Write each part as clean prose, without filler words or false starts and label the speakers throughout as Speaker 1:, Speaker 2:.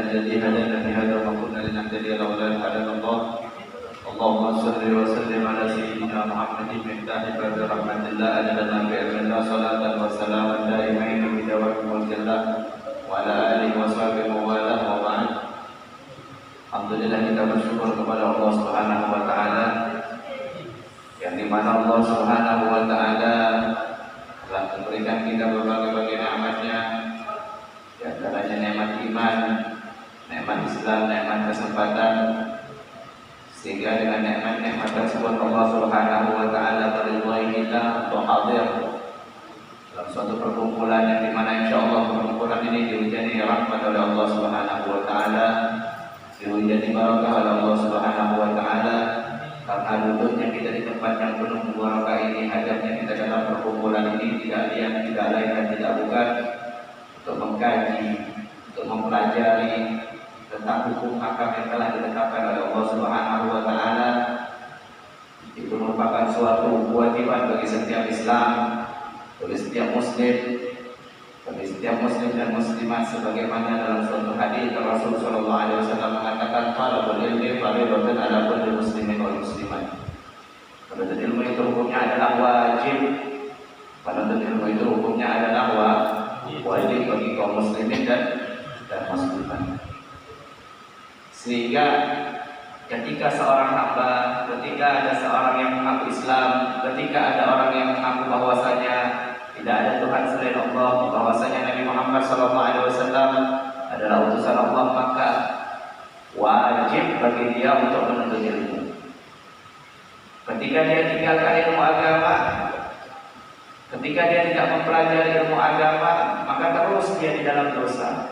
Speaker 1: الذي هدانا لهذا وما كنا لنهتدي لولا أن هدانا الله. اللهم صل وسلم على سيدنا محمد مفتاح باب رحمة الله أجلنا بعلم الله صلاة وسلاما دائمين بدوام ملك الله وعلى آله وصحبه وموالاه وبعد. Alhamdulillah kita bersyukur kepada Allah Subhanahu wa taala yang dimana Allah Subhanahu wa taala telah memberikan kita berbagai-bagai nikmatnya, di antaranya nikmat iman, nikmat Islam, nikmat kesempatan, sehingga dengan nikmat-nikmat tersebut Allah Subhanahu wa taala meridhai kita untuk hadir dalam suatu perkumpulan yang dimana insyaallah perkumpulan ini dihujani rahmat oleh Allah Subhanahu wa taala, dihujani barakah oleh Allah Subhanahu wa taala. Karena duduknya kita di tempat yang penuh barakah ini, hadirnya kita dalam perkumpulan ini tidak lain dan tidak bukan untuk mengkaji, untuk mempelajari tentang hukum akam yang telah ditetapkan oleh Allah Subhanahu wa taala. Itu merupakan suatu kewajiban bagi setiap Islam, bagi setiap muslim, bagi setiap muslim dan muslimat, sebagaimana dalam suatu hadis Rasul sallallahu alaihi wasallam mengatakan talabul ilmi fardhun 'ala kulli muslimin wal muslimat. Menuntut ilmu itu hukumnya adalah wajib. Menuntut ilmu itu hukumnya adalah wajib bagi kaum muslimin dan muslimat. Sehingga ketika seorang hamba, ketika ada seorang yang mengaku Islam, ketika ada orang yang mengaku bahwasanya tidak ada Tuhan selain Allah, bahwasanya Nabi Muhammad SAW adalah utusan Allah, maka wajib bagi dia untuk menuntut ilmu. Ketika dia tinggalkan ilmu agama, ketika dia tidak mempelajari ilmu agama, maka terus dia di dalam dosa,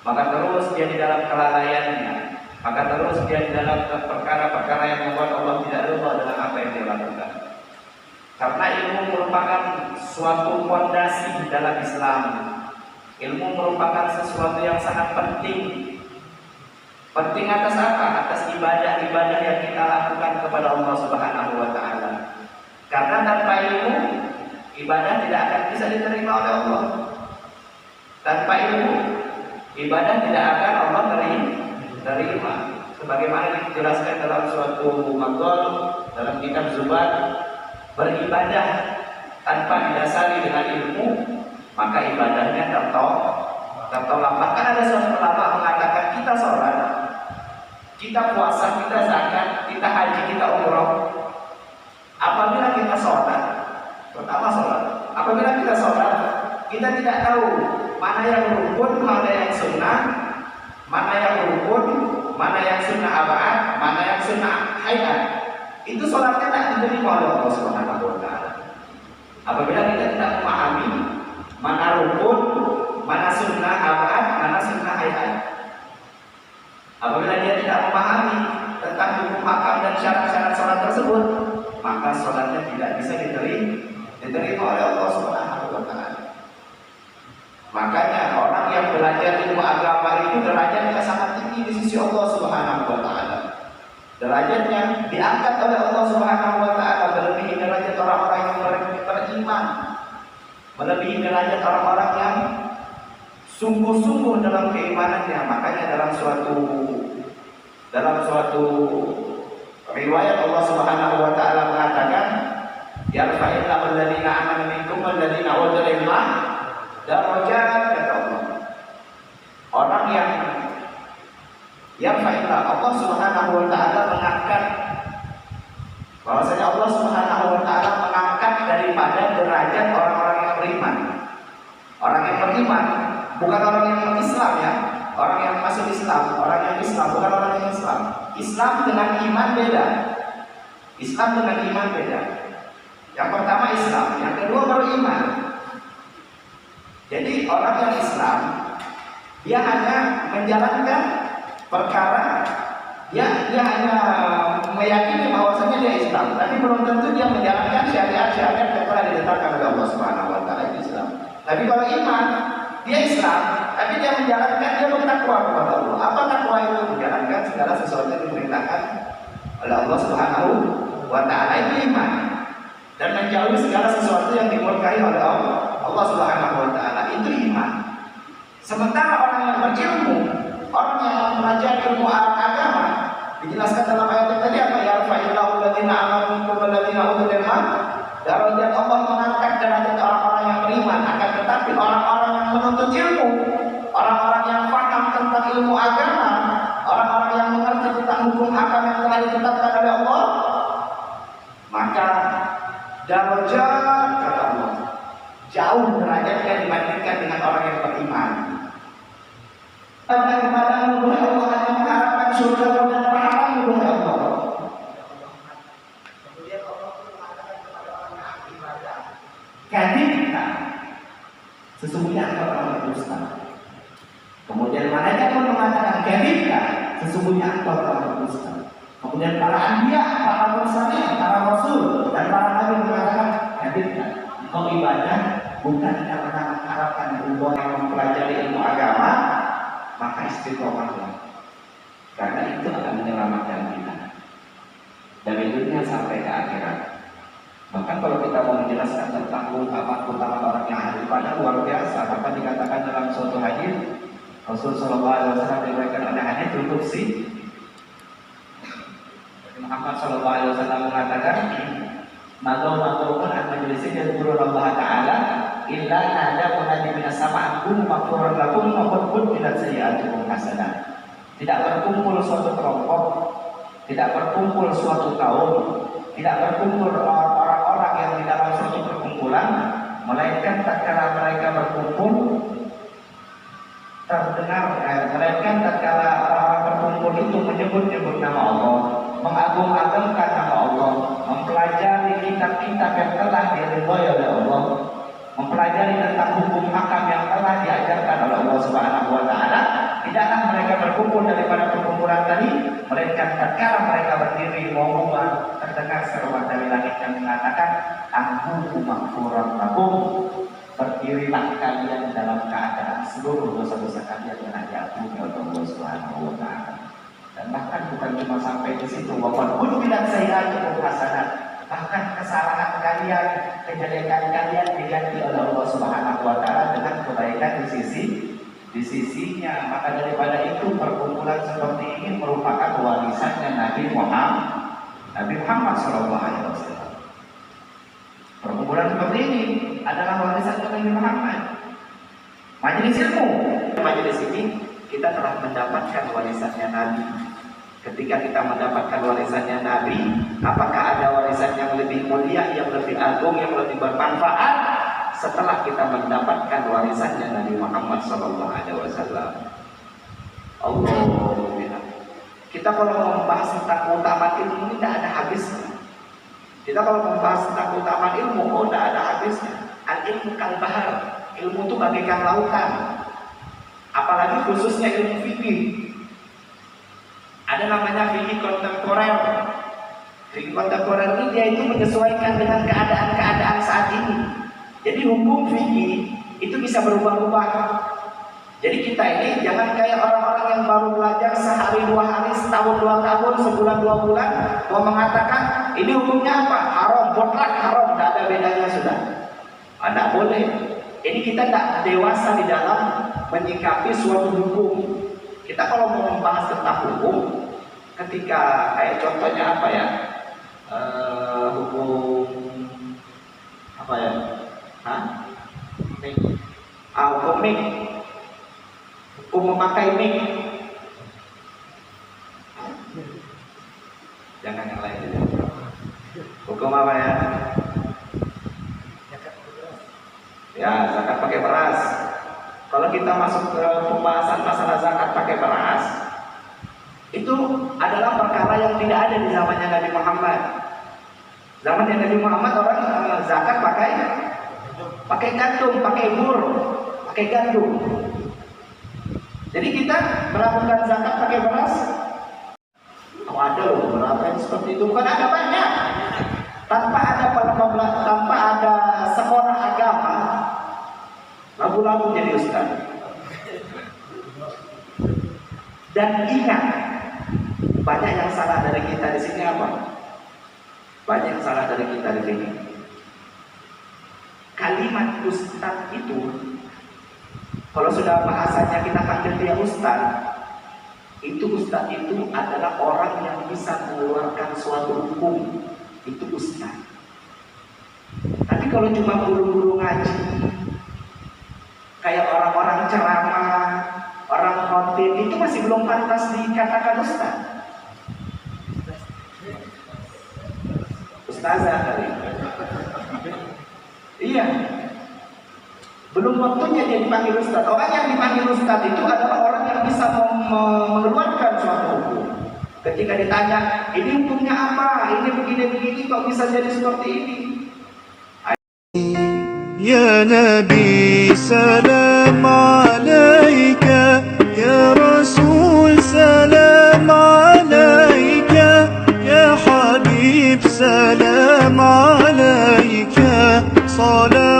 Speaker 1: maka terus dia di dalam kelalaiannya, maka terus dia di dalam perkara-perkara yang membuat Allah tidak ridha dengan apa yang dia lakukan. Karena ilmu merupakan suatu fondasi dalam Islam. Ilmu merupakan sesuatu yang sangat penting. Penting atas apa? Atas ibadah-ibadah yang kita lakukan kepada Allah Subhanahu wa taala. Karena tanpa ilmu, ibadah tidak akan bisa diterima oleh Allah. Tanpa ilmu, ibadah tidak akan Allah terima. Sebagaimana dijelaskan dalam suatu maqal dalam kitab Zubat, beribadah tanpa didasari dengan ilmu, maka ibadahnya tertolak. Bahkan ada seorang ulama mengatakan kita sholat, kita puasa, kita zakat, kita haji, kita umroh, apabila kita sholat, pertama sholat, apabila kita sholat, kita tidak tahu mana yang rukun, mana yang sunnah, mana yang rukun, mana yang sunnah abad, mana yang sunnah hayat. Itu sholatnya tak diterima oleh Allah Subhanahu wa taala. Apabila kita tidak memahami mana rukun, mana sunnah abad, mana sunnah hayat. Apabila dia tidak memahami tentang hukum akam dan syarat-syarat sholat tersebut, maka sholatnya tidak bisa diterima oleh Allah Subhanahu wa taala. Makanya orang yang belajar ilmu agama itu derajatnya sangat tinggi di sisi Allah Subhanahu wa taala. Derajatnya diangkat oleh Allah Subhanahu wa taala melebihi derajat orang-orang yang beriman, melebihi derajat orang-orang yang sungguh-sungguh dalam keimanannya. Makanya dalam suatu riwayat Allah Subhanahu wa taala mengatakan, yarfa'illahu alladziina aamanu minkum walladziina utul ilma darajat, kata Allah. Orang yang fa'ilah Allah Subhanahu wa taala mengangkat, bahwasanya Allah Subhanahu wa taala mengangkat daripada derajat orang-orang yang beriman. Orang yang beriman bukan orang yang Islam ya, orang yang masuk Islam, orang yang Islam bukan orang yang Islam. Islam dengan iman beda. Islam dengan iman beda. Yang pertama Islam, yang kedua baru iman. Jadi orang yang Islam dia hanya menjalankan perkara, dia hanya meyakini bahwasanya dia Islam, tapi belum tentu dia menjalankan syariat-syariat yang telah ditetapkan oleh Allah Subhanahu wa taala di Islam. Tapi kalau iman, dia Islam, tapi dia menjalankan, dia bertakwa kepada Allah. Apa takwa itu? Menjalankan segala sesuatu yang diperintahkan oleh Allah Subhanahu wa taala, itu iman. Dan menjauhi segala sesuatu yang dimurkai oleh Allah Subhanahu wa taala, itu iman. Sementara orang yang berilmu, orang
Speaker 2: yang mempelajari ilmu agama, dijelaskan dalam ayat yang tadi apa? Yarfa'illahu alladziina aamanu minkum walladziina utul ilma darajat. Allah mengangkat derajat orang-orang yang beriman, akan tetapi orang-orang yang menuntut ilmu, orang-orang yang paham tentang ilmu agama, orang-orang yang mengerti tentang hukum hakam yang telah ditetapkan oleh Allah, maka darajat kata Allah jauh derajatnya dibandingkan dengan orang yang beriman. Pada kepadamu wahai Allah yang mengharapkan surga dan pahala wahai Allah. Kemudian Allah pun mengatakan kepada orang yang beribadah, kadibta, sesungguhnya engkau telah berdusta. Kemudian malaikat pun mengatakan kadibta, sesungguhnya engkau telah berdusta. Kemudian para anbiya, para mursalin, para rasul dan para nabi mengatakan kadibta, engkau ibadah bukan karena mengharapkan Allah yang mempelajari ilmu agama, maka istiqomahlah, karena itu akan menyelamatkan kita dari dunia sampai ke akhirat. Bahkan kalau kita mau menjelaskan tentang keutamaan orang yang ahli ibadah luar biasa. Bahkan dikatakan dalam suatu hadis Rasul Shallallahu Alaihi Wasallam diriwayatkan oleh hadis Qudsi, Muhammad Shallallahu Alaihi Wasallam mengatakan, "Madu an majlisin yadhkuru Allah Taala illa nada munadi minas sama'akum maghfuran lakum wa qad bilat sayyi'atukum hasanah." Tidak berkumpul suatu kelompok, tidak berkumpul suatu kaum, tidak berkumpul orang-orang yang di dalam suatu perkumpulan, melainkan tatkala mereka berkumpul terdengar, melainkan tatkala orang berkumpul itu menyebut-nyebut nama Allah, mengagung-agungkan nama Allah, mempelajari kitab-kitab yang telah diridhoi oleh Allah, mempelajari tentang hukum hakam yang telah diajarkan oleh Allah Subhanahu wa Ta'ala. Tidaklah mereka berkumpul daripada perkumpulan tadi, melainkan tatkala mereka berdiri mengumumkan, terdengar seruan dari langit yang mengatakan, "Anghu maghfuran lakum." Berdirilah kalian dalam keadaan seluruh dosa-dosa kalian telah diampuni oleh Allah Subhanahu wa Ta'ala. Dan bahkan bukan cuma sampai di situ, waqad bilat sayyi'atukum hasanah. Bahkan kesalahan kalian, kejelekan kalian diganti oleh Allah Subhanahu wa Ta'ala dengan kebaikan di sisinya. Maka daripada itu perkumpulan seperti ini merupakan warisannya Nabi Muhammad Shallallahu Alaihi Wasallam. Perkumpulan seperti ini adalah warisannya Nabi Muhammad. Majelis ilmu, majelis ini kita telah mendapatkan warisannya Nabi. Ketika kita mendapatkan warisannya Nabi, apakah ada warisan yang lebih mulia, yang lebih agung, yang lebih bermanfaat setelah kita mendapatkan warisannya Nabi Muhammad Sallallahu Alaihi Wasallam? Allah. Kita kalau membahas tentang keutamaan ilmu ini tidak ada habisnya. Kita kalau membahas tentang keutamaan ilmu, tidak ada habisnya. Al-ilmu kal bahar, ilmu itu bagaikan lautan. Apalagi khususnya ilmu fikih. Ada namanya fikih kontemporer. Fikih kontemporer ini dia itu menyesuaikan dengan keadaan-keadaan saat ini. Jadi hukum fikih itu bisa berubah-ubah. Jadi kita ini jangan kayak orang-orang yang baru belajar sehari, 2 hari, setahun, 2 tahun, sebulan, 2 bulan mau mengatakan ini hukumnya apa? Haram, mutlak haram, tidak ada bedanya sudah. Tidak boleh. Ini kita tidak dewasa di dalam menyikapi suatu hukum. Kita kalau mau membahas tentang hukum, ketika kayak contohnya apa ya, hukum apa ya, hukum mik, hukum memakai mik, jangan yang lain aja. Hukum apa ya? Ya, zakat pakai beras. Kalau kita masuk ke pembahasan masalah zakat pakai beras, itu adalah perkara yang tidak ada di zamannya Nabi Muhammad. Zamannya Nabi Muhammad orang zakat pakai gandum, pakai bur, pakai gandum. Jadi kita melakukan zakat pakai beras. Oh, ada loh berapa yang seperti itu, bukan ada banyak. Tanpa ada sekolah agama, lalu jadi ustaz. Dan ingat, banyak yang salah dari kita di sini apa? Banyak yang salah dari kita di sini. Kalimat ustaz itu, kalau sudah bahasanya kita panggil dia ustaz, Itu ustaz itu adalah orang yang bisa mengeluarkan suatu hukum. Itu ustaz. Tapi kalau cuma guru-guru ngaji, kayak orang-orang ceramah, orang khotib, itu masih belum pantas dikatakan ustaz. Ustazah kali. Iya. Belum waktunya dia dipanggil ustaz. Orang yang dipanggil ustaz itu adalah orang yang bisa mengeluarkan suatu hukum. Ketika ditanya, ini hukumnya apa? Ini begini-begini, kok bisa jadi seperti ini?
Speaker 3: Ya Nabi salam alaika, ya Rasul salam alaika, ya Habib salam alaika, salam